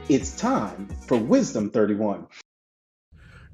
It's time for Wisdom 31.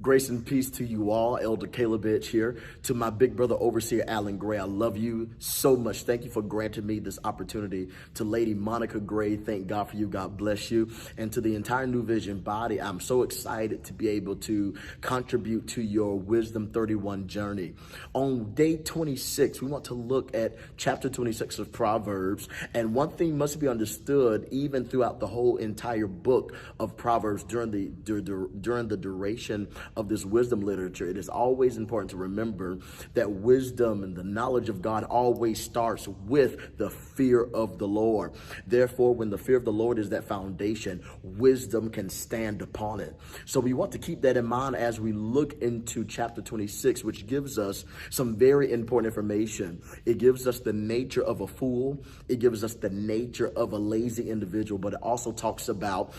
Grace and peace to you all. Elder Caleb Edge here. To my big brother overseer Alan Gray, I love you so much. Thank you for granting me this opportunity. To Lady Monica Gray, thank God for you. God bless you. And to the entire New Vision body, I'm so excited to be able to contribute to your Wisdom 31 journey. On day 26, we want to look at chapter 26 of Proverbs. And one thing must be understood even throughout the whole entire book of Proverbs during the duration of this wisdom literature. It is always important to remember that wisdom and the knowledge of God always starts with the fear of the Lord. Therefore, when the fear of the Lord is that foundation, wisdom can stand upon it. So we want to keep that in mind as we look into chapter 26, which gives us some very important information. It gives us the nature of a fool. It gives us the nature of a lazy individual, but it also talks about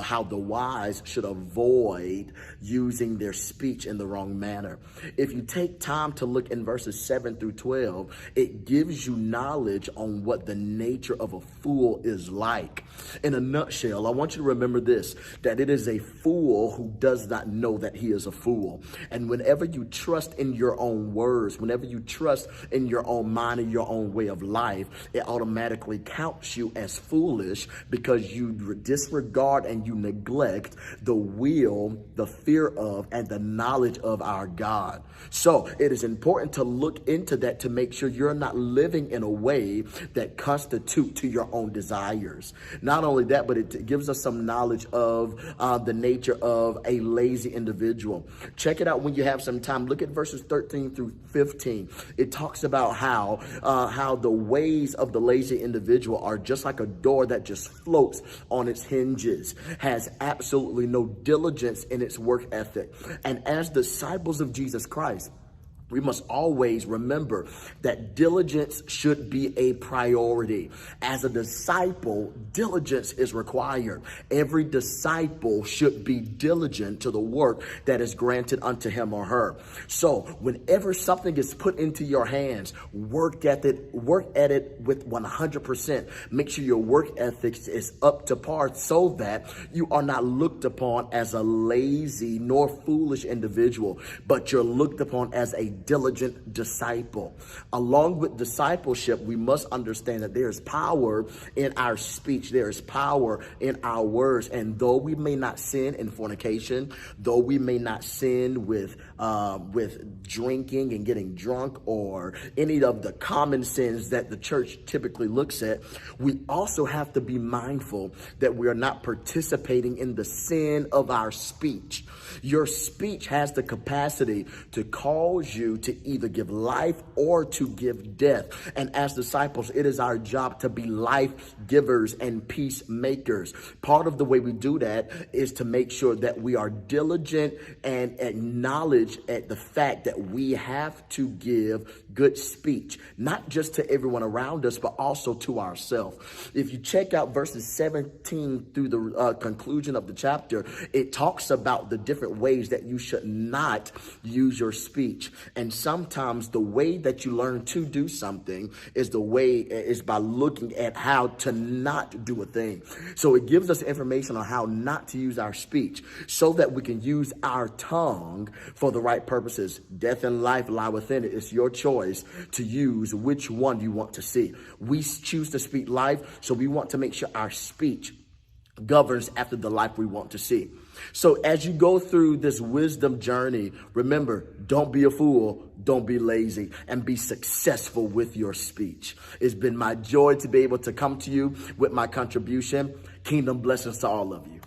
how the wise should avoid using their speech in the wrong manner. If you take time to look in verses 7 through 12, it gives you knowledge on what the nature of a fool is like. In a nutshell, I want you to remember this, that it is a fool who does not know that he is a fool. And whenever you trust in your own words, whenever you trust in your own mind and your own way of life, it automatically counts you as foolish because you disregard and you neglect the will, the fear of, and the knowledge of our God. So it is important to look into that to make sure you're not living in a way that constitute to your own desires. Not only that, but it gives us some knowledge of the nature of a lazy individual. Check it out when you have some time. Look at verses 13 through 15. It talks about how the ways of the lazy individual are just like a door that just floats on its hinges, has absolutely no diligence in its work ethic. And as disciples of Jesus Christ, we must always remember that diligence should be a priority. As a disciple, diligence is required. Every disciple should be diligent to the work that is granted unto him or her. So whenever something is put into your hands, work at it with 100%. Make sure your work ethics is up to par so that you are not looked upon as a lazy nor foolish individual, but you're looked upon as a diligent disciple. Along with discipleship, we must understand that there is power in our speech. There is power in our words. And though we may not sin in fornication, though we may not sin with drinking and getting drunk or any of the common sins that the church typically looks at, we also have to be mindful that we are not participating in the sin of our speech. Your speech has the capacity to cause you to either give life or to give death. And as disciples, it is our job to be life givers and peacemakers. Part of the way we do that is to make sure that we are diligent and acknowledge at the fact that we have to give good speech, not just to everyone around us, but also to ourselves. If you check out verses 17 through the conclusion of the chapter, it talks about the different ways that you should not use your speech. And sometimes the way that you learn to do something is by looking at how to not do a thing. So it gives us information on how not to use our speech so that we can use our tongue for the right purposes. Death and life lie within it. It's your choice to use which one you want to see. We choose to speak life, so we want to make sure our speech governs after the life we want to see. So as you go through this wisdom journey, remember, don't be a fool, don't be lazy, and be successful with your speech. It's been my joy to be able to come to you with my contribution. Kingdom blessings to all of you.